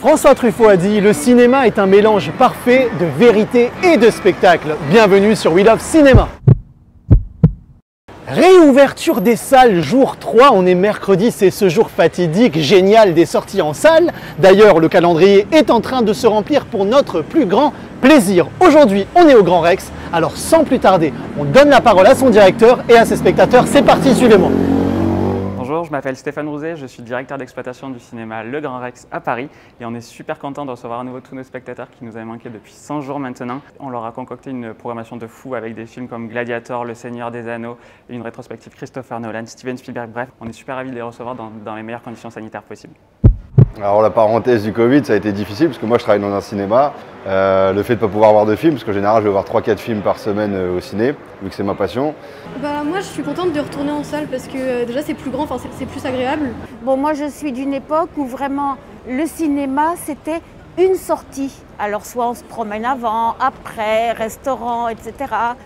François Truffaut a dit « Le cinéma est un mélange parfait de vérité et de spectacle ». Bienvenue sur We Love Cinéma. Réouverture des salles, jour 3, on est mercredi, c'est ce jour fatidique, génial des sorties en salle. D'ailleurs, le calendrier est en train de se remplir pour notre plus grand plaisir. Aujourd'hui, on est au Grand Rex, alors sans plus tarder, on donne la parole à son directeur et à ses spectateurs. C'est parti, suivez-moi. Bonjour, je m'appelle Stéphane Rouzet, je suis directeur d'exploitation du cinéma Le Grand Rex à Paris et on est super content de recevoir à nouveau tous nos spectateurs qui nous avaient manqué depuis 100 jours maintenant. On leur a concocté une programmation de fou avec des films comme Gladiator, Le Seigneur des Anneaux et une rétrospective Christopher Nolan, Steven Spielberg, bref, on est super ravis de les recevoir dans les meilleures conditions sanitaires possibles. Alors la parenthèse du Covid, ça a été difficile parce que moi je travaille dans un cinéma. Le fait de ne pas pouvoir voir de films, parce qu'en général je vais voir 3-4 films par semaine au ciné, vu que c'est ma passion. Moi je suis contente de retourner en salle parce que déjà c'est plus grand, enfin c'est plus agréable. Bon, moi je suis d'une époque où vraiment le cinéma c'était une sortie. Alors soit on se promène avant, après, restaurant, etc.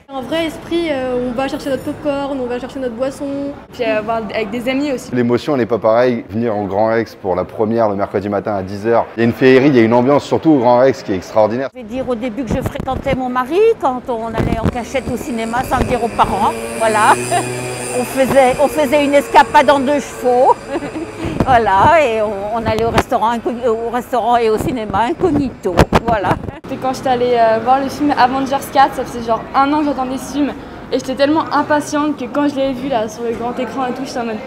Un vrai esprit, on va chercher notre popcorn, on va chercher notre boisson. Puis avec des amis aussi. L'émotion elle n'est pas pareille. Venir au Grand Rex pour la première le mercredi matin à 10 h. Il y a une féerie, il y a une ambiance surtout au Grand Rex qui est extraordinaire. Je vais dire au début que je fréquentais mon mari quand on allait en cachette au cinéma sans le dire aux parents. Voilà. On faisait une escapade en 2 chevaux. Voilà, et on allait au restaurant et au cinéma incognito, voilà. C'était quand j'étais allée voir le film Avengers 4, ça faisait genre 1 an que j'attendais ce film et j'étais tellement impatiente que quand je l'ai vu là sur le grand écran et tout, j'étais en mode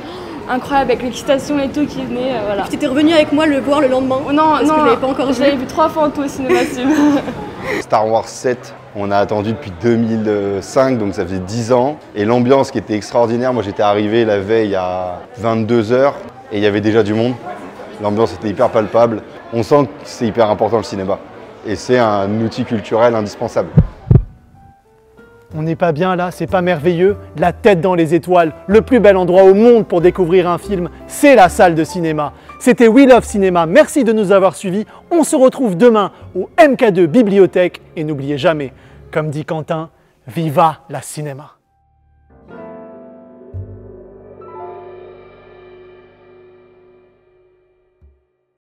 incroyable avec l'excitation et tout qui venait, voilà. Tu étais revenu avec moi le voir le lendemain? Non, parce que je l'avais pas encore vu. Je l'avais vu 3 fois en tout au cinéma ce film. Star Wars 7, on a attendu depuis 2005, donc ça faisait 10 ans. Et l'ambiance qui était extraordinaire, moi j'étais arrivé la veille à 22 h. Et il y avait déjà du monde, l'ambiance était hyper palpable. On sent que c'est hyper important le cinéma. Et c'est un outil culturel indispensable. On n'est pas bien là, c'est pas merveilleux? La tête dans les étoiles, le plus bel endroit au monde pour découvrir un film, c'est la salle de cinéma. C'était We Love Cinéma, merci de nous avoir suivis. On se retrouve demain au MK2 Bibliothèque et n'oubliez jamais, comme dit Quentin, viva la cinéma.